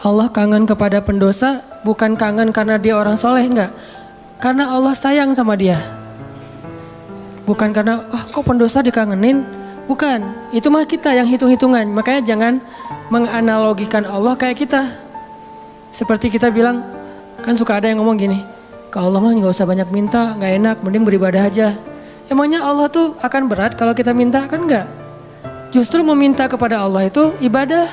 Allah kangen kepada pendosa bukan kangen karena dia orang soleh, enggak. Karena Allah sayang sama dia. Bukan karena kok pendosa dikangenin. Bukan, itu mah kita yang hitung-hitungan. Makanya jangan menganalogikan Allah kayak kita. Seperti kita bilang, kan suka ada yang ngomong gini, ke Allah mah gak usah banyak minta, gak enak, mending beribadah aja. Emangnya Allah tuh akan berat kalau kita minta? Kan enggak. Justru meminta kepada Allah itu ibadah.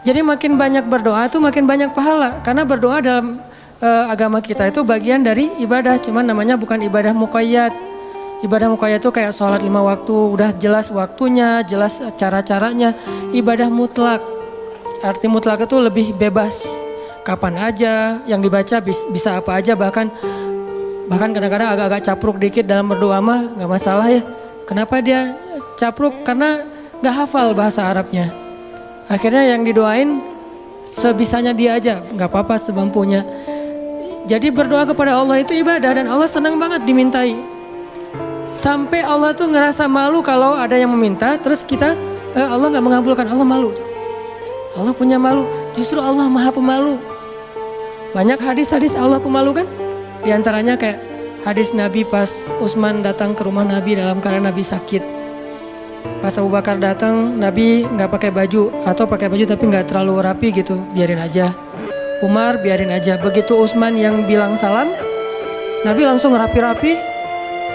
Jadi makin banyak berdoa itu makin banyak pahala. Karena berdoa dalam agama kita itu bagian dari ibadah. Cuman namanya bukan ibadah muqayyad. Ibadah muqayyad itu kayak sholat 5 waktu. Udah jelas waktunya, jelas cara-caranya. Ibadah mutlak. Arti mutlak itu lebih bebas. Kapan aja, yang dibaca bisa apa aja. Bahkan kadang-kadang agak-agak capruk dikit dalam berdoa mah gak masalah ya. Kenapa dia capruk? Karena gak hafal bahasa Arabnya. Akhirnya yang didoain sebisanya dia aja, gak apa-apa semampunya. Jadi berdoa kepada Allah itu ibadah dan Allah senang banget dimintai. Sampai Allah tuh ngerasa malu kalau ada yang meminta, terus kita Allah gak mengabulkan, Allah malu. Allah punya malu, justru Allah maha pemalu. Banyak hadis-hadis Allah pemalu kan? Di antaranya kayak hadis Nabi pas Utsman datang ke rumah Nabi dalam keadaan Nabi sakit. Pas Abu Bakar datang, Nabi nggak pakai baju atau pakai baju tapi nggak terlalu rapi gitu, biarin aja. Umar biarin aja. Begitu Utsman yang bilang salam, Nabi langsung rapi-rapi.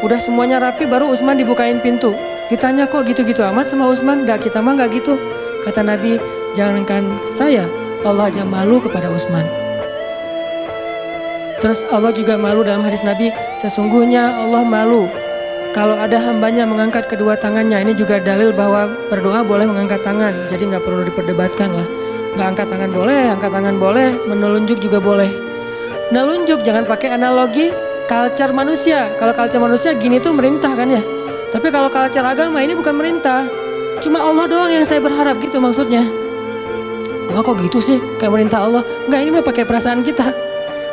Udah semuanya rapi, baru Utsman dibukain pintu. Ditanya kok gitu-gitu amat sama Utsman? Nggak, kita mah nggak gitu. Kata Nabi, jangankan saya, Allah aja malu kepada Utsman. Terus Allah juga malu dalam hadis Nabi, sesungguhnya Allah malu kalau ada hambanya mengangkat kedua tangannya. Ini juga dalil bahwa berdoa boleh mengangkat tangan. Jadi gak perlu diperdebatkan lah. Gak angkat tangan boleh, angkat tangan boleh, menelunjuk juga boleh. Menelunjuk jangan pakai analogi culture manusia. Kalau culture manusia gini tuh merintah kan ya. Tapi kalau culture agama ini bukan merintah. Cuma Allah doang yang saya berharap gitu maksudnya. Wah kok gitu sih kayak merintah Allah. Enggak, ini mah pakai perasaan kita.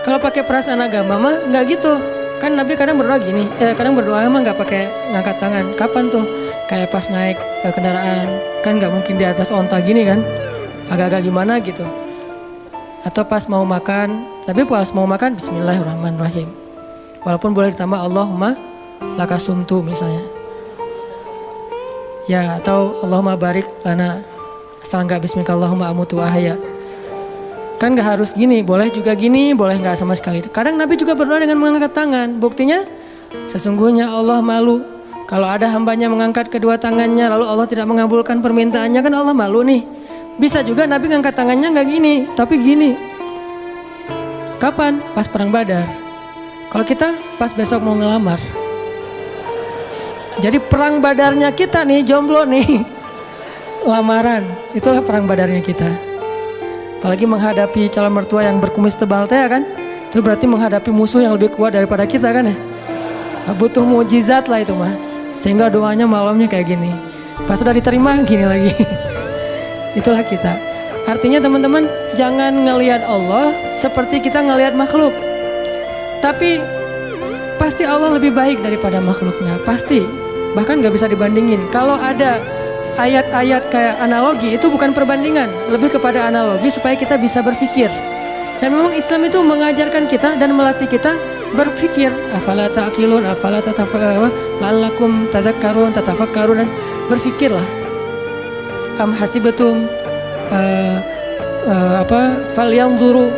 Kalau pakai perasaan agama mah enggak gitu. Kan Nabi kadang berdoa gini, kadang berdoa emang nggak pakai ngangkat tangan. Kapan tuh? Kayak pas naik kendaraan, kan nggak mungkin di atas onta gini kan? Agak-agak gimana gitu. Atau pas mau makan, tapi pas mau makan Bismillahirrahmanirrahim. Walaupun boleh ditambah Allahumma lakasumtu misalnya. Ya, atau Allahumma barik lana. Asal nggak Bismillahirrahmanirrahim amutu ahya. Kan gak harus gini, boleh juga gini, boleh gak sama sekali. Kadang Nabi juga berdoa dengan mengangkat tangan. Buktinya, sesungguhnya Allah malu kalau ada hambanya mengangkat kedua tangannya lalu Allah tidak mengabulkan permintaannya, kan Allah malu nih. Bisa juga Nabi ngangkat tangannya gak gini, tapi gini. Kapan? Pas perang Badar. Kalau kita pas besok mau ngelamar. Jadi perang Badarnya kita nih, jomblo nih. Lamaran, itulah perang Badarnya kita. Apalagi menghadapi calon mertua yang berkumis tebal teh kan. Itu berarti menghadapi musuh yang lebih kuat daripada kita kan ya. Butuh mukjizat lah itu mah. Sehingga doanya malamnya kayak gini. Pas sudah diterima gini lagi. Itulah kita. Artinya teman-teman jangan ngelihat Allah seperti kita ngelihat makhluk. Tapi pasti Allah lebih baik daripada makhluknya. Pasti. Bahkan gak bisa dibandingin. Kalau ada ayat-ayat kayak analogi itu bukan perbandingan, lebih kepada analogi supaya kita bisa berpikir. Dan memang Islam itu mengajarkan kita dan melatih kita berpikir. Afala ta'qilun, afala la'allakum tadhakkarun, tatafakkarun, dan berpikirlah. Am hasibatum falyanzuru.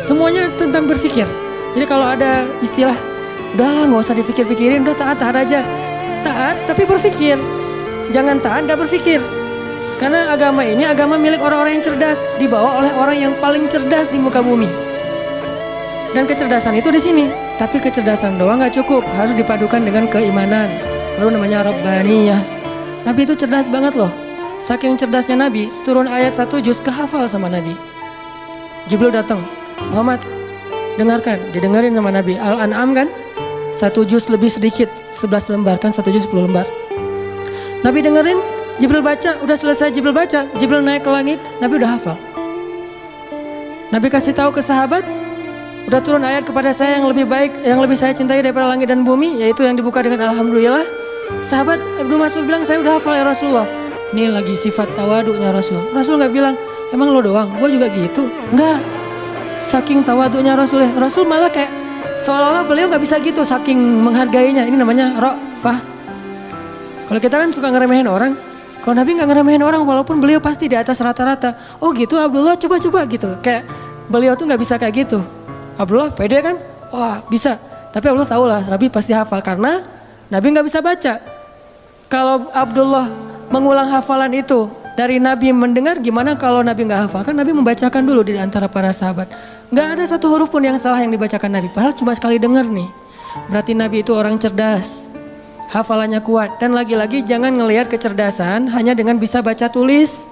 Semuanya tentang berpikir. Jadi kalau ada istilah udahlah nggak usah dipikir-pikirin, udah taat aja. Taat tapi berpikir. Jangan taat gak berpikir. Karena agama ini agama milik orang-orang yang cerdas, dibawa oleh orang yang paling cerdas di muka bumi. Dan kecerdasan itu di sini. Tapi kecerdasan doang gak cukup, harus dipadukan dengan keimanan. Lalu namanya Rabbaniyah. Nabi itu cerdas banget loh. Saking cerdasnya Nabi, turun ayat 1 juz kehafal sama Nabi. Jibril datang, Muhammad dengarkan, didengarin sama Nabi. Al-An'am kan 1 juz lebih sedikit, 11 lembar kan, 1 juz 10 lembar. Nabi dengerin, Jibril baca, udah selesai Jibril baca, Jibril naik ke langit, Nabi udah hafal. Nabi kasih tahu ke sahabat, udah turun ayat kepada saya yang lebih baik, yang lebih saya cintai daripada langit dan bumi, yaitu yang dibuka dengan Alhamdulillah. Sahabat Ibnu Mas'ud bilang, saya udah hafal ya Rasulullah. Ini lagi sifat tawadunya Rasul. Rasul gak bilang, emang lo doang? Gue juga gitu. Enggak. Saking tawadunya Rasul malah kayak seolah-olah beliau gak bisa gitu saking menghargainya. Ini namanya ra'fah. Kalau kita kan suka ngeremehin orang, kalau Nabi gak ngeremehin orang walaupun beliau pasti di atas rata-rata. Oh gitu Abdullah, coba-coba gitu. Kayak beliau tuh gak bisa kayak gitu. Abdullah pede kan? Wah bisa. Tapi Abdullah tahu lah Nabi pasti hafal karena Nabi gak bisa baca. Kalau Abdullah mengulang hafalan itu dari Nabi mendengar, gimana kalau Nabi nggak hafal? Kan Nabi membacakan dulu di antara para sahabat. Nggak ada satu huruf pun yang salah yang dibacakan Nabi. Padahal cuma sekali dengar nih. Berarti Nabi itu orang cerdas. Hafalannya kuat. Dan lagi-lagi jangan ngelihat kecerdasan hanya dengan bisa baca tulis.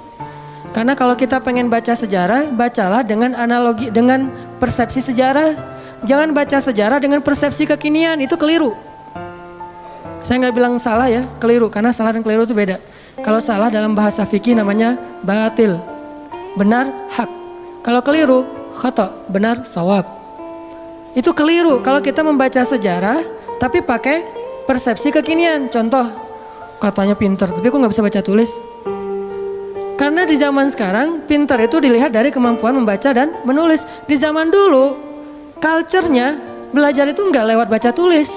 Karena kalau kita pengen baca sejarah, bacalah dengan analogi, dengan persepsi sejarah. Jangan baca sejarah dengan persepsi kekinian, itu keliru. Saya nggak bilang salah ya, keliru. Karena salah dan keliru itu beda. Kalau salah dalam bahasa fikih namanya batil, benar hak. Kalau keliru khata, benar sawab. Itu keliru kalau kita membaca sejarah tapi pakai persepsi kekinian. Contoh, katanya pinter tapi kok nggak bisa baca tulis. Karena di zaman sekarang pinter itu dilihat dari kemampuan membaca dan menulis. Di zaman dulu culture-nya belajar itu nggak lewat baca tulis.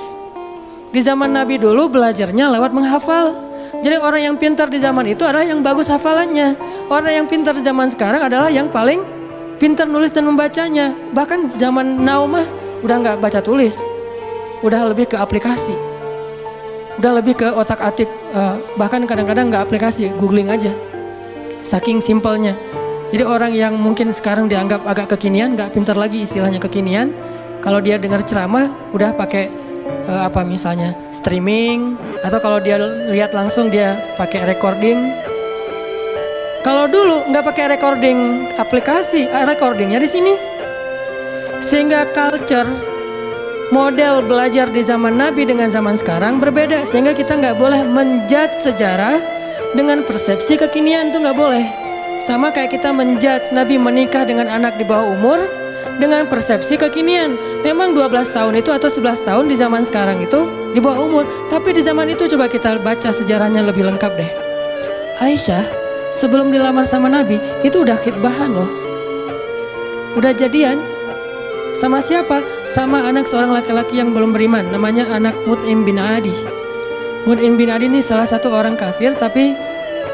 Di zaman Nabi dulu belajarnya lewat menghafal. Jadi orang yang pintar di zaman itu adalah yang bagus hafalannya. Orang yang pintar di zaman sekarang adalah yang paling pintar nulis dan membacanya. Bahkan zaman now mah udah nggak baca tulis, udah lebih ke aplikasi, udah lebih ke otak atik. Bahkan kadang-kadang nggak aplikasi, googling aja. Saking simpelnya. Jadi orang yang mungkin sekarang dianggap agak kekinian, nggak pintar lagi istilahnya kekinian. Kalau dia dengar ceramah, udah pakai apa misalnya streaming, atau kalau dia lihat langsung dia pakai recording. Kalau dulu nggak pakai recording aplikasi, recordingnya di sini. Sehingga culture model belajar di zaman Nabi dengan zaman sekarang berbeda. Sehingga kita nggak boleh menjudge sejarah dengan persepsi kekinian, itu nggak boleh. Sama kayak kita menjudge Nabi menikah dengan anak di bawah umur dengan persepsi kekinian. Memang 12 tahun itu atau 11 tahun di zaman sekarang itu di bawah umur. Tapi di zaman itu coba kita baca sejarahnya lebih lengkap deh. Aisyah sebelum dilamar sama Nabi itu udah khitbahan loh. Udah jadian. Sama siapa? Sama anak seorang laki-laki yang belum beriman. Namanya anak Mut'im bin Adi. Mut'im bin Adi ini salah satu orang kafir tapi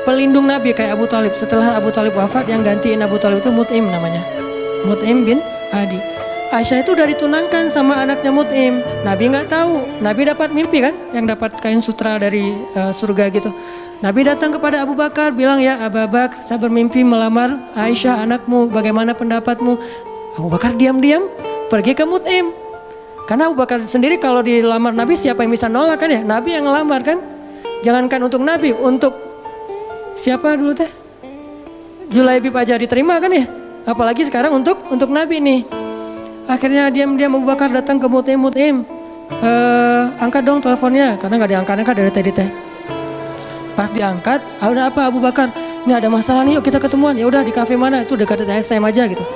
pelindung Nabi kayak Abu Talib. Setelah Abu Talib wafat yang gantiin Abu Talib itu Mut'im namanya. Mut'im bin Adi. Aisyah itu udah ditunangkan sama anaknya Mut'im. Nabi nggak tahu. Nabi dapat mimpi kan, yang dapat kain sutra dari surga gitu. Nabi datang kepada Abu Bakar bilang, ya Abu Bakar, saya bermimpi melamar Aisyah anakmu. Bagaimana pendapatmu? Abu Bakar diam-diam pergi ke Mut'im. Karena Abu Bakar sendiri kalau dilamar Nabi siapa yang bisa nolak kan ya? Nabi yang ngelamar kan. Jangankan untuk Nabi, untuk siapa dulu teh? Julaibib aja diterima kan ya? Apalagi sekarang untuk Nabi nih. Akhirnya diam-diam Abu Bakar datang ke Mut'im. Angkat dong teleponnya, karena nggak diangkat-angkat dari tadi teh. Pas diangkat, ada apa Abu Bakar? Ini ada masalah nih, yuk kita ketemuan. Ya udah di kafe mana? Itu dekat SM aja gitu.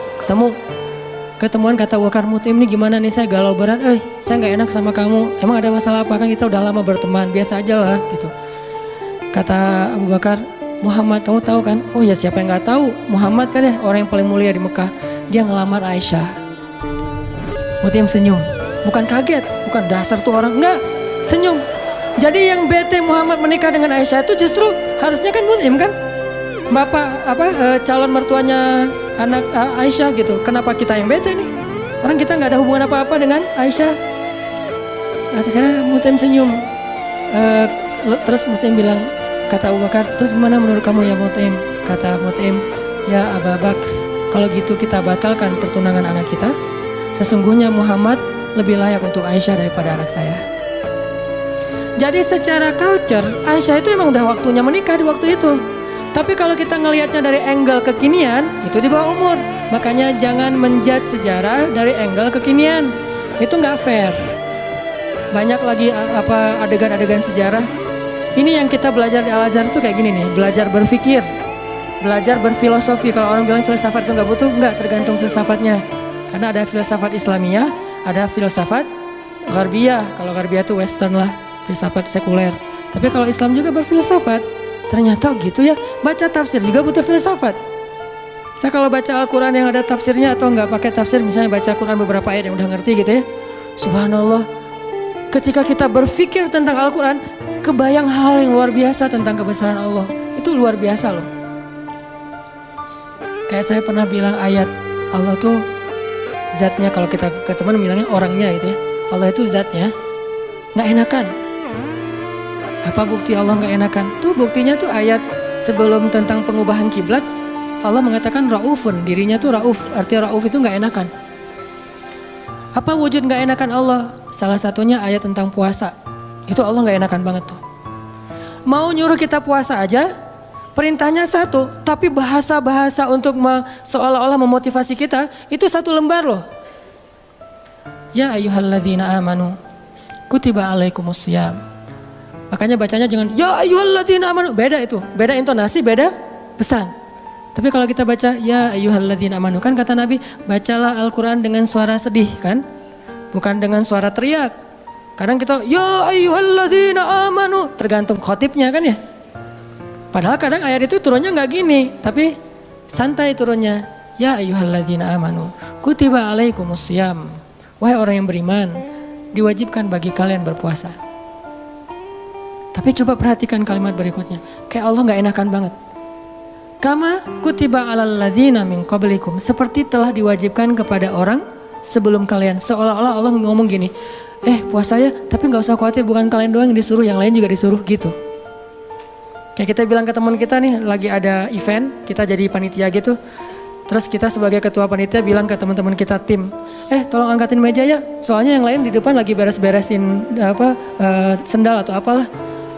Ketemuan kata Abu Bakar, Mut'im nih gimana nih, saya galau berat. Saya nggak enak sama kamu. Emang ada masalah apa? Kan kita udah lama berteman, biasa aja lah gitu. Kata Abu Bakar, Muhammad kamu tahu kan? Oh ya siapa yang nggak tahu? Muhammad kan ya orang yang paling mulia di Mekah. Dia ngelamar Aisyah. Mut'im senyum, bukan kaget, bukan dasar tuh orang, enggak, senyum. Jadi yang bete Muhammad menikah dengan Aisyah itu justru harusnya kan Mut'im kan, bapak calon mertuanya anak Aisyah gitu. Kenapa kita yang bete nih? Orang kita nggak ada hubungan apa-apa dengan Aisyah. Akhirnya Mut'im senyum. Terus Mut'im bilang, kata Abu Bakar, terus gimana menurut kamu ya Mut'im? Kata Mut'im, ya Abu Bakar, kalau gitu kita batalkan pertunangan anak kita. Sesungguhnya Muhammad lebih layak untuk Aisyah daripada anak saya. Jadi secara culture, Aisyah itu emang udah waktunya menikah di waktu itu. Tapi kalau kita ngelihatnya dari angle kekinian, itu di bawah umur. Makanya jangan menjudge sejarah dari angle kekinian. Itu nggak fair. Banyak lagi adegan-adegan sejarah. Ini yang kita belajar di Al-Azhar itu kayak gini nih, belajar berpikir, belajar berfilosofi. Kalau orang bilang filsafat itu nggak butuh, nggak, tergantung filsafatnya. Karena ada filsafat Islamiyah, ada filsafat Gharbiyah. Kalau Gharbiyah itu Western lah, filsafat sekuler. Tapi kalau Islam juga berfilsafat, ternyata gitu ya. Baca tafsir juga butuh filsafat. Saya kalau baca Al-Quran yang ada tafsirnya atau nggak pakai tafsir, misalnya baca Quran beberapa ayat yang udah ngerti gitu ya. Subhanallah, ketika kita berpikir tentang Al-Quran, kebayang hal yang luar biasa tentang kebesaran Allah. Itu luar biasa loh. Kayak saya pernah bilang ayat Allah tuh zatnya, kalau kita ke teman bilangnya orangnya gitu ya. Allah itu zatnya nggak enakan. Apa bukti Allah nggak enakan? Tuh buktinya tuh ayat sebelum tentang pengubahan kiblat. Allah mengatakan Raufun, dirinya tuh Rauf, artinya Rauf itu nggak enakan. Apa wujud nggak enakan Allah? Salah satunya ayat tentang puasa. Itu Allah nggak enakan banget tuh. Mau nyuruh kita puasa aja, perintahnya satu, tapi bahasa-bahasa untuk seolah-olah memotivasi kita, itu satu lembar loh. Ya ayyuhalladzina amanu, kutiba alaikumusiyam. Makanya bacanya jangan ya ayyuhalladzina amanu, beda itu, beda intonasi, beda pesan. Tapi kalau kita baca ya ayyuhalladzina amanu, kan kata Nabi, bacalah Al-Quran dengan suara sedih kan, bukan dengan suara teriak. Kadang kita ya ayyuhalladzina amanu, tergantung khotibnya kan ya. Padahal kadang ayat itu turunnya nggak gini, tapi santai turunnya. Ya ayyuhalladzina amanu, kutiba alaikumusiyam. Wahai orang yang beriman, diwajibkan bagi kalian berpuasa. Tapi coba perhatikan kalimat berikutnya, kayak Allah nggak enakan banget. Kama kutiba alal ladzina min qablikum, seperti telah diwajibkan kepada orang sebelum kalian. Seolah-olah Allah ngomong gini, puasa ya, tapi nggak usah khawatir, bukan kalian doang yang disuruh, yang lain juga disuruh gitu. Kayak kita bilang ke teman kita nih, lagi ada event, kita jadi panitia gitu. Terus kita sebagai ketua panitia bilang ke teman-teman kita tim, tolong angkatin meja ya, soalnya yang lain di depan lagi beres-beresin sendal atau apalah.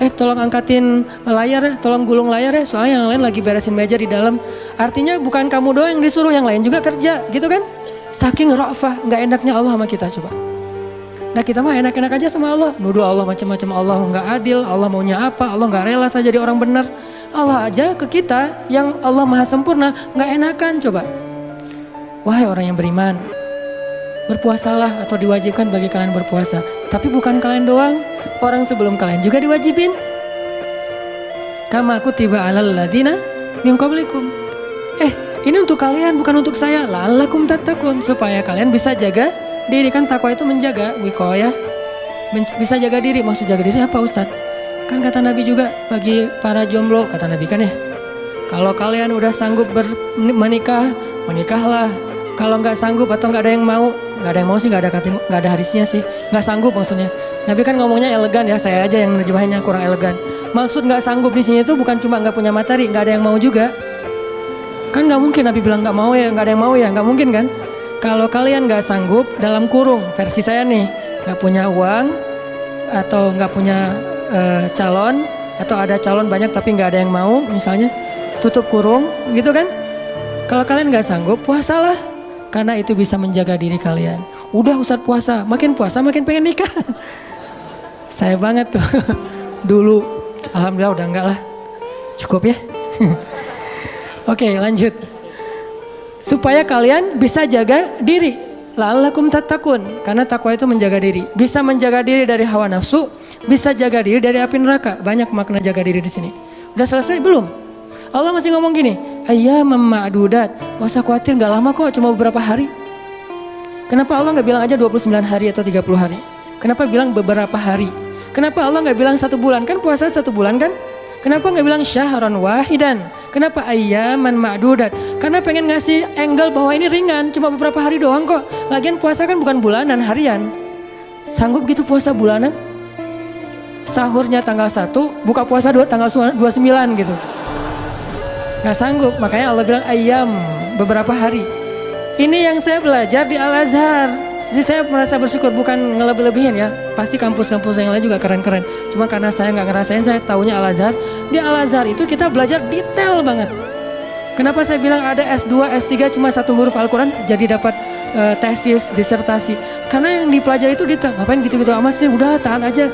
Tolong angkatin layar ya, tolong gulung layar ya, soalnya yang lain lagi beresin meja di dalam. Artinya bukan kamu doang yang disuruh, yang lain juga kerja gitu kan. Saking ra'fah, nggak enaknya Allah sama kita coba. Nah kita mah enak-enak aja sama Allah, nuduh Allah macam-macam, Allah nggak adil, Allah maunya apa, Allah nggak rela saya jadi orang benar. Allah aja ke kita yang Allah maha sempurna nggak enakan coba. Wahai orang yang beriman, berpuasalah atau diwajibkan bagi kalian berpuasa. Tapi bukan kalian doang, orang sebelum kalian juga diwajibin. Kama kutiba alal ladzina min qablikum. Ini untuk kalian bukan untuk saya. La'allakum tattaqun, supaya kalian bisa jaga diri. Kan takwa itu menjaga, wiqayah, bisa jaga diri. Maksud jaga diri apa Ustadz? Kan kata Nabi juga bagi para jomblo, kata Nabi kan ya, kalau kalian udah sanggup menikah, menikahlah. Kalau nggak sanggup atau nggak ada yang mau sih, nggak ada hadisnya sih, nggak sanggup maksudnya. Nabi kan ngomongnya elegan ya, saya aja yang nerjemahinnya kurang elegan. Maksud nggak sanggup di sini itu bukan cuma nggak punya materi, nggak ada yang mau juga. Kan nggak mungkin Nabi bilang nggak mau ya, nggak ada yang mau ya, nggak mungkin kan? Kalau kalian nggak sanggup, dalam kurung versi saya nih, nggak punya uang atau nggak punya calon, atau ada calon banyak tapi nggak ada yang mau, misalnya tutup kurung gitu kan? Kalau kalian nggak sanggup, puasalah, karena itu bisa menjaga diri kalian. Udah Ustadz puasa makin pengen nikah. Saya banget tuh dulu, alhamdulillah udah enggak lah, cukup ya. Oke, lanjut. Supaya kalian bisa jaga diri, la'allakum tattaqun, karena takwa itu menjaga diri. Bisa menjaga diri dari hawa nafsu, bisa jaga diri dari api neraka. Banyak makna jaga diri di sini. Udah selesai belum? Allah masih ngomong gini, ayyamam ma'dudat, gak usah khawatir, gak lama kok, cuma beberapa hari. Kenapa Allah gak bilang aja 29 hari atau 30 hari? Kenapa bilang beberapa hari? Kenapa Allah gak bilang 1 bulan? Kan puasa 1 bulan kan? Kenapa gak bilang syahran wahidan? Kenapa ayyaman ma'dudat? Karena pengen ngasih angle bahwa ini ringan, cuma beberapa hari doang kok. Lagian puasa kan bukan bulanan, harian. Sanggup gitu puasa bulanan? Sahurnya tanggal 1, buka puasa tanggal 29 gitu. Gak sanggup, makanya Allah bilang ayyam, beberapa hari. Ini yang saya belajar di Al-Azhar. Jadi saya merasa bersyukur, bukan ngelebih-lebihin ya. Pasti kampus-kampus yang lain juga keren-keren. Cuma karena saya gak ngerasain, saya taunya Al-Azhar. Di Al-Azhar itu kita belajar detail banget. Kenapa saya bilang ada S2, S3 cuma 1 huruf Al-Quran jadi dapat tesis, disertasi. Karena yang dipelajari itu detail. Ngapain gitu-gitu amat sih, udah tahan aja.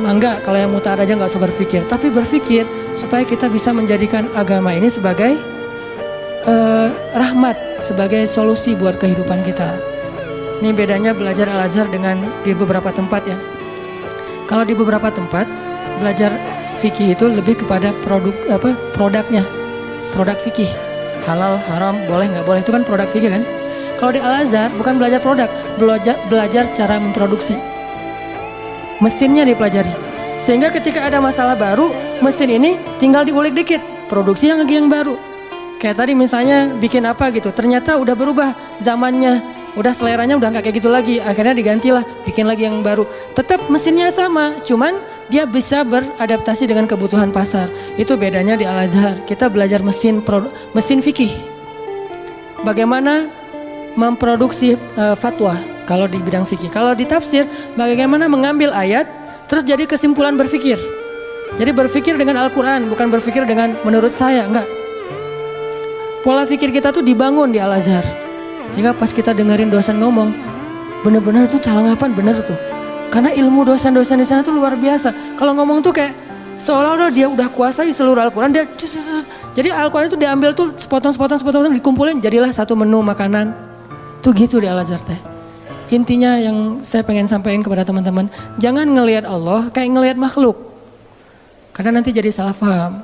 Enggak, kalau yang mau tahan aja gak usah berpikir. Tapi berpikir supaya kita bisa menjadikan agama ini sebagai rahmat, sebagai solusi buat kehidupan kita. Ini bedanya belajar Al-Azhar dengan di beberapa tempat ya. Kalau di beberapa tempat belajar fikih itu lebih kepada produknya, produk fikih. halal, haram, boleh nggak boleh, itu kan produk fikih kan. Kalau di Al-Azhar bukan belajar produk, belajar cara memproduksi. Mesinnya dipelajari. Sehingga ketika ada masalah baru, mesin ini tinggal diulik dikit, produksi yang lagi yang baru. Kayak tadi misalnya bikin apa gitu, ternyata udah berubah zamannya, udah seleranya udah nggak kayak gitu lagi, akhirnya digantilah, bikin lagi yang baru. Tetap mesinnya sama, cuman dia bisa beradaptasi dengan kebutuhan pasar. Itu bedanya di Al-Azhar. Kita belajar mesin fikih. Bagaimana memproduksi fatwa kalau di bidang fikih. Kalau di tafsir, bagaimana mengambil ayat terus jadi kesimpulan berfikir. Jadi berfikir dengan Al-Quran, bukan berfikir dengan menurut saya, enggak. Pola fikir kita tuh dibangun di Al-Azhar. Sehingga pas kita dengerin dosen ngomong, bener-bener tuh calangapan bener tuh. Karena ilmu dosen-dosen di sana tuh luar biasa. Kalau ngomong tuh kayak seolah-olah dia udah kuasai seluruh Al-Quran. Jadi Al-Quran itu diambil tuh sepotong-sepotong dikumpulin, jadilah satu menu makanan. Tuh gitu di Al-Azhar teh. Intinya yang saya pengen sampaikan kepada teman-teman, jangan ngelihat Allah kayak ngelihat makhluk. Karena nanti jadi salah paham.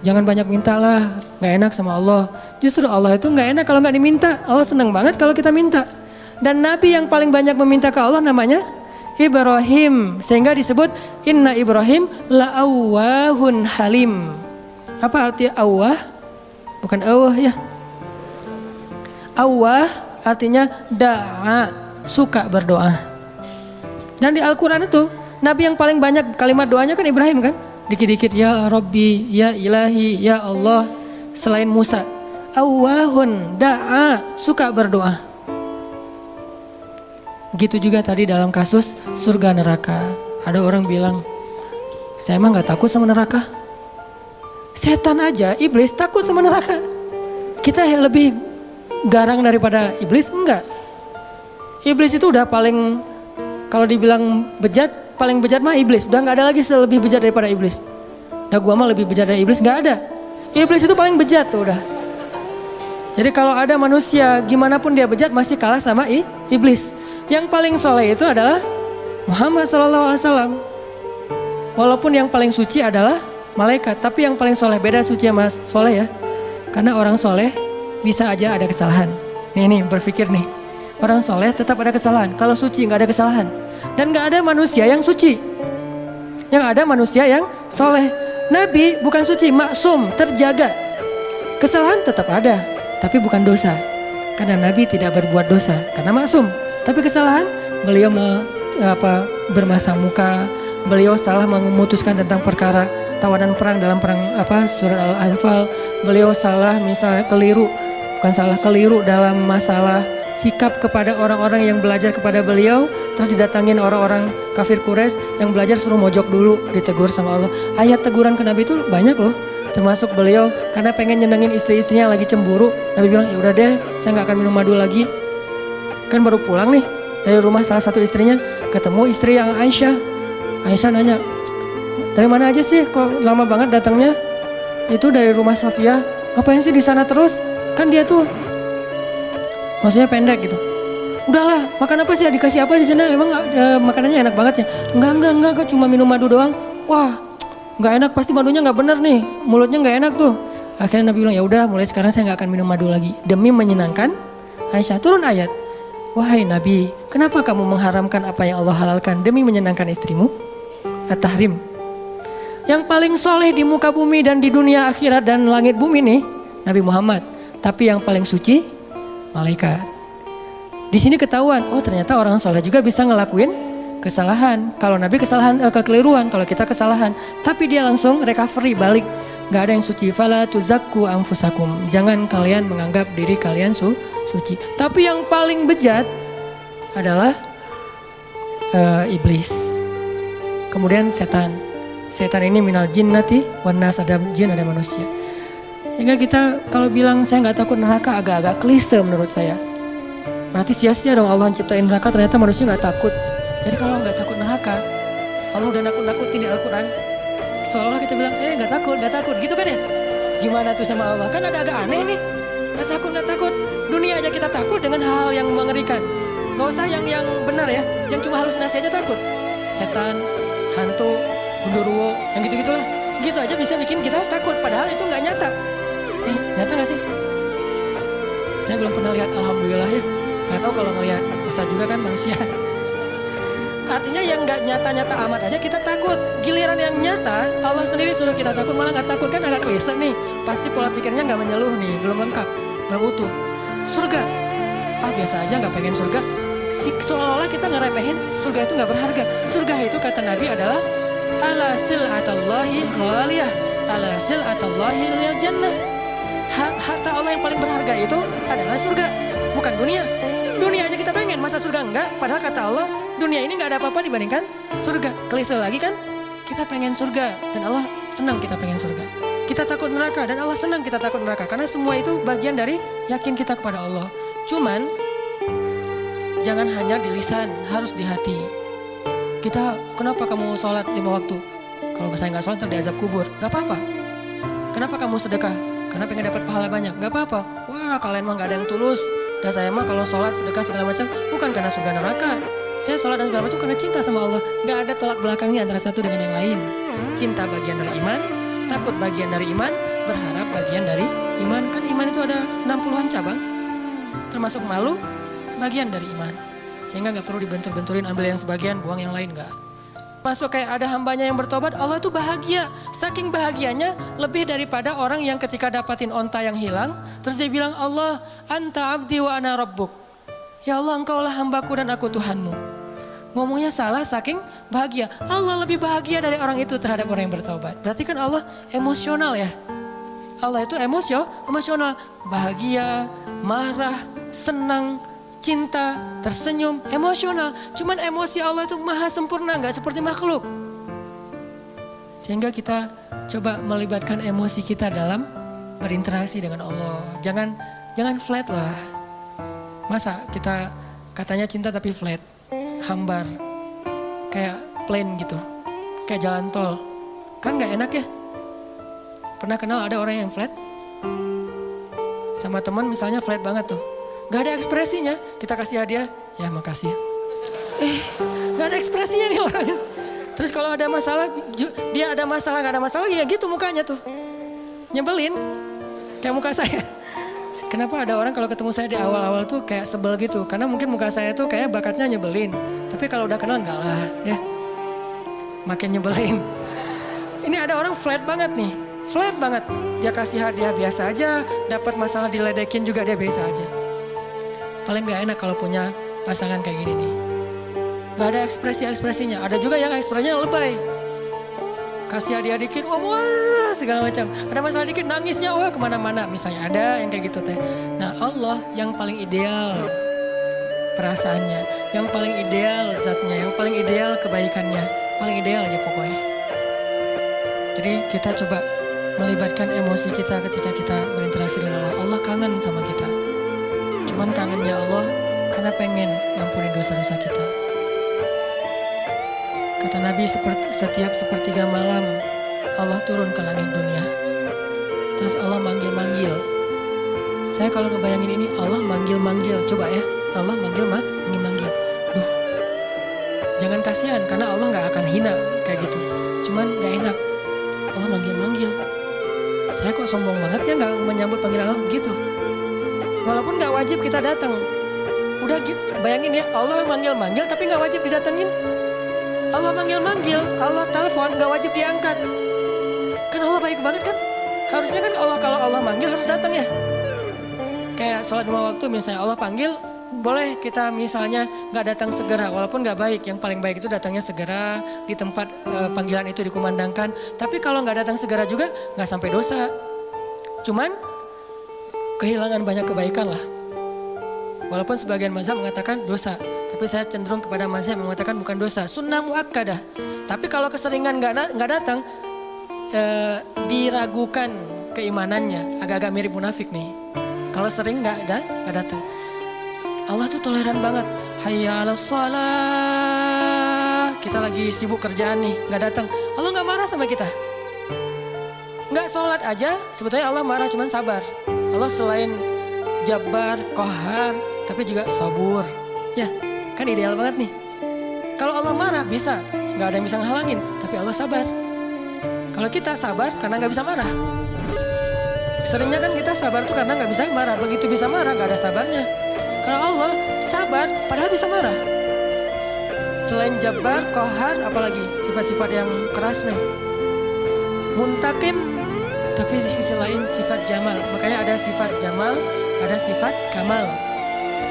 Jangan banyak minta lah, gak enak sama Allah. Justru Allah itu gak enak kalau gak diminta. Allah senang banget kalau kita minta. Dan Nabi yang paling banyak meminta ke Allah namanya Ibrahim. Sehingga disebut Inna Ibrahim la'awwahun halim. Apa arti awwah? Bukan awwah ya. Awwah artinya da'a, suka berdoa. Dan di Al-Quran itu Nabi yang paling banyak kalimat doanya kan Ibrahim kan. Dikit-dikit ya Rabbi, ya Ilahi, ya Allah. Selain Musa, awwahun da'a, suka berdoa. Gitu juga tadi dalam kasus surga neraka. Ada orang bilang, saya emang gak takut sama neraka. Setan aja, iblis takut sama neraka. Kita lebih garang daripada iblis? Enggak. Iblis itu udah paling, kalau dibilang bejat, paling bejat mah iblis. Udah gak ada lagi lebih bejat daripada iblis. Udah gua mah lebih bejat dari iblis, gak ada. Iblis itu paling bejat tuh udah. Jadi kalau ada manusia gimana pun dia bejat masih kalah sama iblis. Yang paling soleh itu adalah Muhammad SAW. Walaupun yang paling suci adalah malaikat, tapi yang paling soleh, beda suci sama soleh ya. Karena orang soleh bisa aja ada kesalahan. Nih berpikir nih, orang soleh tetap ada kesalahan. Kalau suci nggak ada kesalahan. Dan nggak ada manusia yang suci. Yang ada manusia yang soleh. Nabi bukan suci, maksum, terjaga. Kesalahan tetap ada, tapi bukan dosa. Karena Nabi tidak berbuat dosa, karena maksum. Tapi kesalahan, beliau bermasang muka, beliau salah memutuskan tentang perkara tawanan perang dalam perang surat Al-Anfal. Beliau salah misalnya keliru dalam masalah sikap kepada orang-orang yang belajar kepada beliau. Terus didatangin orang-orang kafir Quraisy yang belajar suruh mojok dulu, ditegur sama Allah. Ayat teguran ke Nabi itu banyak loh. Termasuk beliau karena pengen nyenengin istri-istrinya lagi cemburu. Nabi bilang ya udah deh, saya nggak akan minum madu lagi. Kan baru pulang nih dari rumah salah satu istrinya, ketemu istri yang Aisyah. Aisyah nanya, dari mana aja sih kok lama banget datangnya? Itu dari rumah Sofia. Ngapain sih di sana terus? Kan dia tuh maksudnya pendek gitu. Udahlah, makan apa sih? Dikasih apa sih sana? Emang makanannya enak banget ya? Enggak, cuma minum madu doang. Wah, nggak enak, pasti madunya nggak bener nih. Mulutnya nggak enak tuh. Akhirnya Nabi bilang, ya udah, mulai sekarang saya nggak akan minum madu lagi. Demi menyenangkan Aisyah. Turun ayat. Wahai Nabi, kenapa kamu mengharamkan apa yang Allah halalkan demi menyenangkan istrimu? At-Tahrim. Yang paling soleh di muka bumi dan di dunia akhirat dan langit bumi nih, Nabi Muhammad. Tapi yang paling suci, malaikat. Di sini ketahuan, oh ternyata orang soleh juga bisa ngelakuin kesalahan. Kalau Nabi kesalahan, kekeliruan, kalau kita kesalahan. Tapi dia langsung recovery, balik. Gak ada yang suci. Fala tuzakku anfusakum. Jangan kalian menganggap diri kalian suci. Tapi yang paling bejat adalah iblis. Kemudian setan. Setan ini minal jinnati wan nas, ada jin ada manusia. Sehingga kita kalau bilang saya nggak takut neraka agak-agak klise menurut saya. Berarti sia-sia dong Allah ciptain neraka, ternyata manusia nggak takut. Jadi kalau nggak takut neraka, Allah udah nakut-nakutin di Al-Quran. Seolah-olah kita bilang nggak takut gitu kan ya? Gimana tuh sama Allah? Kan agak-agak aneh nih. Nggak takut. Dunia aja kita takut dengan hal-hal yang mengerikan. Gak usah yang benar ya, yang cuma halusinasi aja takut. Setan, hantu, genderuwo, yang gitu-gitulah. Gitu aja bisa bikin kita takut, padahal itu nggak nyata. Nyata nggak sih? Saya belum pernah lihat, alhamdulillah ya. Gak tahu kalau ngelihat Ustaz juga kan manusia. Artinya yang gak nyata-nyata amat aja kita takut. Giliran yang nyata, Allah sendiri suruh kita takut, malah gak takut. Kan agak klise nih. Pasti pola pikirnya gak menyeluruh nih, belum lengkap, belum utuh. Surga, biasa aja gak pengen surga. Seolah-olah kita ngeremehin surga itu gak berharga. Surga itu kata Nabi adalah ala sil'atallahi ghaliyah, ala sil'atallahi lil jannah. Harta Allah yang paling berharga itu adalah surga, bukan dunia. Dunia aja kita pengen, masa surga enggak? Padahal kata Allah, dunia ini enggak ada apa-apa dibandingkan surga. Klise lagi kan? Kita pengen surga dan Allah senang kita pengen surga. Kita takut neraka dan Allah senang kita takut neraka. Karena semua itu bagian dari yakin kita kepada Allah. Cuman, jangan hanya di lisan, harus di hati. Kita, kenapa kamu sholat 5 waktu? Kalau saya nggak sholat, ntar diazab kubur. Gak apa-apa. Kenapa kamu sedekah? Karena pengen dapat pahala banyak. Gak apa-apa. Wah, kalian mah gak ada yang tulus. Dan saya mah kalau sholat, sedekah segala macam bukan karena surga neraka. Saya sholat dan segala macam karena cinta sama Allah. Gak ada tolak belakangnya antara satu dengan yang lain. Cinta bagian dari iman, takut bagian dari iman, berharap bagian dari iman. Kan iman itu ada 60-an cabang. Termasuk malu, bagian dari iman. Sehingga gak perlu dibentur-benturin, ambil yang sebagian, buang yang lain, gak. Masuk kayak ada hambanya yang bertobat, Allah tuh bahagia. Saking bahagianya lebih daripada orang yang ketika dapatin onta yang hilang, terus dia bilang, Allah, anta abdi wa ana rabbuk. Ya Allah, engkaulah hambaku dan aku Tuhanmu. Ngomongnya salah saking bahagia. Allah lebih bahagia dari orang itu terhadap orang yang bertobat. Berarti kan Allah emosional ya. Allah itu emosional. Bahagia, marah, senang, cinta, tersenyum, emosional. Cuman emosi Allah itu maha sempurna, gak seperti makhluk. Sehingga kita coba melibatkan emosi kita dalam berinteraksi dengan Allah. Jangan flat lah. Masa kita katanya cinta tapi flat, hambar, kayak plain gitu, kayak jalan tol. Kan gak enak ya. Pernah kenal ada orang yang flat? Sama teman misalnya flat banget tuh. Gak ada ekspresinya, kita kasih hadiah, ya makasih. Gak ada ekspresinya nih orangnya. Terus kalau ada masalah, dia ada masalah, gak ada masalah, ya gitu mukanya tuh. Nyebelin, kayak muka saya. Kenapa ada orang kalau ketemu saya di awal-awal tuh kayak sebel gitu? Karena mungkin muka saya tuh kayak bakatnya nyebelin. Tapi kalau udah kenal enggak lah, ya. Makin nyebelin. Ini ada orang flat banget nih, flat banget. Dia kasih hadiah biasa aja, dapat masalah diledekin juga dia biasa aja. Paling gak enak kalau punya pasangan kayak gini nih. Gak ada ekspresi-ekspresinya. Ada juga yang ekspresinya lebay. Kasih hadiah dikit, wah segala macam. Ada masalah dikit, nangisnya wah kemana-mana. Misalnya ada yang kayak gitu teh. Nah Allah yang paling ideal perasaannya. Yang paling ideal zatnya. Yang paling ideal kebaikannya. Paling ideal aja pokoknya. Jadi kita coba melibatkan emosi kita ketika kita berinteraksi dengan Allah. Allah kangen sama kita. Cuman kangennya Allah karena pengen ngampuni dosa-dosa kita. Kata Nabi, setiap sepertiga malam Allah turun ke langit dunia. Terus Allah manggil-manggil. Saya kalau ngebayangin ini Allah manggil-manggil. Coba ya, Allah manggil-manggil. Duh, jangan kasihan karena Allah gak akan hina kayak gitu. Cuman gak enak. Allah manggil-manggil. Saya kok sombong banget ya gak menyambut panggilan Allah gitu. Walaupun gak wajib kita datang. Udah gitu, bayangin ya, Allah manggil-manggil tapi gak wajib didatengin. Allah manggil-manggil, Allah telepon gak wajib diangkat. Kan Allah baik banget kan? Harusnya kan Allah kalau Allah manggil harus datang ya. Kayak sholat 5 waktu misalnya Allah panggil, boleh kita misalnya gak datang segera. Walaupun gak baik, yang paling baik itu datangnya segera. Di tempat panggilan itu dikumandangkan. Tapi kalau gak datang segera juga gak sampai dosa. Cuman kehilangan banyak kebaikan lah. Walaupun sebagian mazhab mengatakan dosa, tapi saya cenderung kepada mazhab yang mengatakan bukan dosa, sunnah muakkadah. Tapi kalau keseringan nggak datang, diragukan keimanannya, agak-agak mirip munafik nih. Kalau sering nggak datang, Allah tuh toleran banget. Hayya 'alas shalah, kita lagi sibuk kerjaan nih, nggak datang, Allah nggak marah sama kita. Nggak sholat aja, sebetulnya Allah marah, cuman sabar. Allah selain Jabbar, Qahar, tapi juga sabur. Ya, kan ideal banget nih. Kalau Allah marah bisa, nggak ada yang bisa ngehalangin, tapi Allah sabar. Kalau kita sabar karena nggak bisa marah. Seringnya kan kita sabar tuh karena nggak bisa marah. Begitu bisa marah nggak ada sabarnya. Kalau Allah sabar padahal bisa marah. Selain Jabbar, Qahar, apalagi sifat-sifat yang keras nih. Muntakim, tapi di sisi lain sifat Jamal. Makanya ada sifat Jamal, ada sifat Kamal.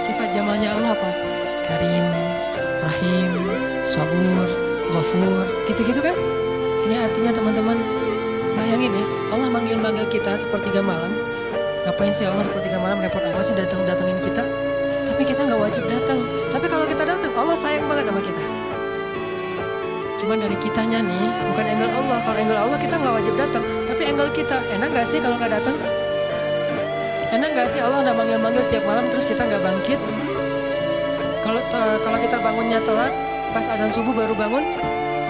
Sifat Jamalnya Allah apa? Karim, Rahim, Sabur, Ghafur, gitu-gitu kan? Ini artinya teman-teman, bayangin ya, Allah manggil-manggil kita sepertiga malam. Ngapain sih Allah sepertiga malam repot apa sih datangin kita? Tapi kita nggak wajib datang. Tapi kalau kita datang, Allah sayang banget sama kita. Cuman dari kitanya nih, bukan angle Allah. Kalau angle Allah kita nggak wajib datang. Tapi angle kita, enak nggak sih kalau nggak datang? Enak nggak sih Allah udah manggil-manggil tiap malam terus kita nggak bangkit? Kalau kita bangunnya telat, pas azan subuh baru bangun,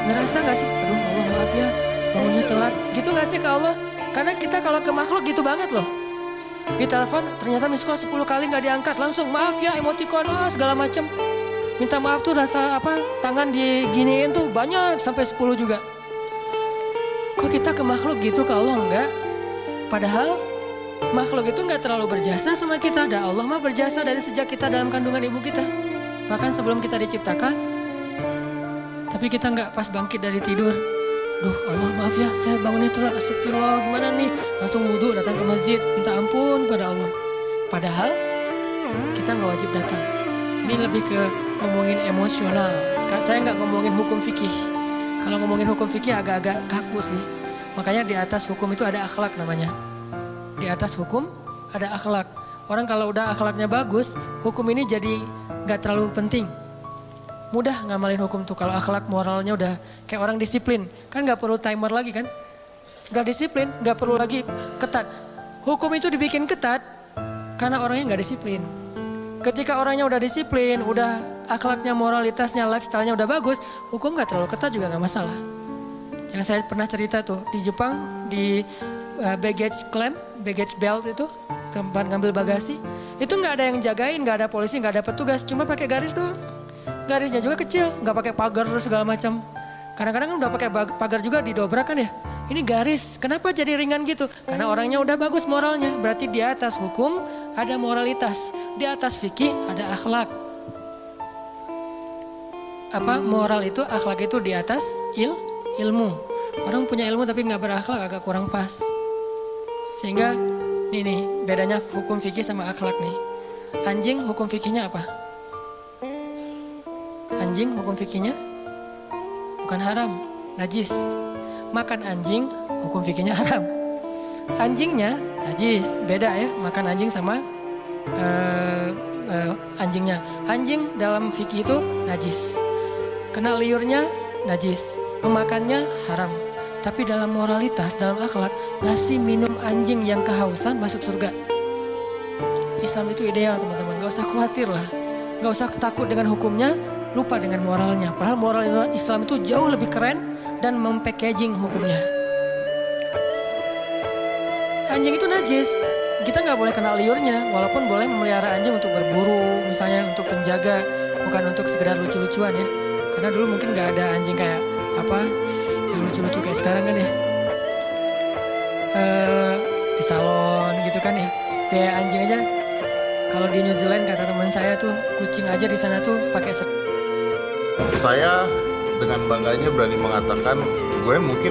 ngerasa nggak sih? Aduh Allah maaf ya, bangunnya telat. Gitu nggak sih ke Allah? Karena kita kalau ke makhluk gitu banget loh. Di telepon ternyata miss call 10 kali nggak diangkat, langsung maaf ya, emoticon segala macem. Minta maaf tuh rasa apa, tangan diginiin tuh banyak sampai 10 juga. Kok kita ke makhluk gitu, ke Allah enggak? Padahal makhluk itu enggak terlalu berjasa sama kita. Dan Allah mah berjasa dari sejak kita dalam kandungan ibu kita. Bahkan sebelum kita diciptakan. Tapi kita enggak pas bangkit dari tidur. Duh Allah maaf ya, saya bangunnya telat, astagfirullah, gimana nih? Langsung wudhu datang ke masjid, minta ampun pada Allah. Padahal kita nggak wajib datang. Ini lebih ke ngomongin emosional. Saya nggak ngomongin hukum fikih. Kalau ngomongin hukum fikih agak-agak kaku sih. Makanya di atas hukum itu ada akhlak namanya. Di atas hukum ada akhlak. Orang kalau udah akhlaknya bagus, hukum ini jadi nggak terlalu penting. Mudah ngamalin hukum tuh kalau akhlak moralnya udah kayak orang disiplin. Kan gak perlu timer lagi kan. Udah disiplin, gak perlu lagi ketat. Hukum itu dibikin ketat karena orangnya gak disiplin. Ketika orangnya udah disiplin, udah akhlaknya, moralitasnya, lifestyle-nya udah bagus, hukum gak terlalu ketat juga gak masalah. Yang saya pernah cerita tuh, di Jepang, di baggage claim, baggage belt itu, tempat ngambil bagasi, itu gak ada yang jagain, gak ada polisi, gak ada petugas, cuma pakai garis doang. Garisnya juga kecil, nggak pakai pagar segala macam. Kadang-kadang kan udah pakai pagar juga didobrak kan ya. Ini garis, kenapa jadi ringan gitu? Karena orangnya udah bagus moralnya. Berarti di atas hukum ada moralitas, di atas fikih ada akhlak. Apa moral itu, akhlak itu di atas ilmu. Orang punya ilmu tapi nggak berakhlak agak kurang pas. Sehingga nih bedanya hukum fikih sama akhlak nih. Anjing hukum fikihnya apa? Anjing hukum fikihnya bukan haram, najis. Makan anjing hukum fikihnya haram. Anjingnya najis, beda ya makan anjing sama anjingnya. Anjing dalam fikih itu najis. Kena liurnya najis, memakannya haram. Tapi dalam moralitas, dalam akhlak, ngasih minum anjing yang kehausan masuk surga. Islam itu ideal teman-teman, gak usah khawatir lah. Gak usah takut dengan hukumnya, lupa dengan moralnya. Padahal moral Islam itu jauh lebih keren dan mempackaging hukumnya. Anjing itu najis, kita nggak boleh kena liurnya. Walaupun boleh memelihara anjing untuk berburu, misalnya untuk penjaga, bukan untuk sekedar lucu-lucuan ya. Karena dulu mungkin nggak ada anjing kayak apa yang lucu-lucu kayak sekarang kan ya. Di salon gitu kan ya. Kayak anjing aja. Kalau di New Zealand kata teman saya tuh kucing aja di sana tuh pakai. Saya dengan bangganya berani mengatakan gue mungkin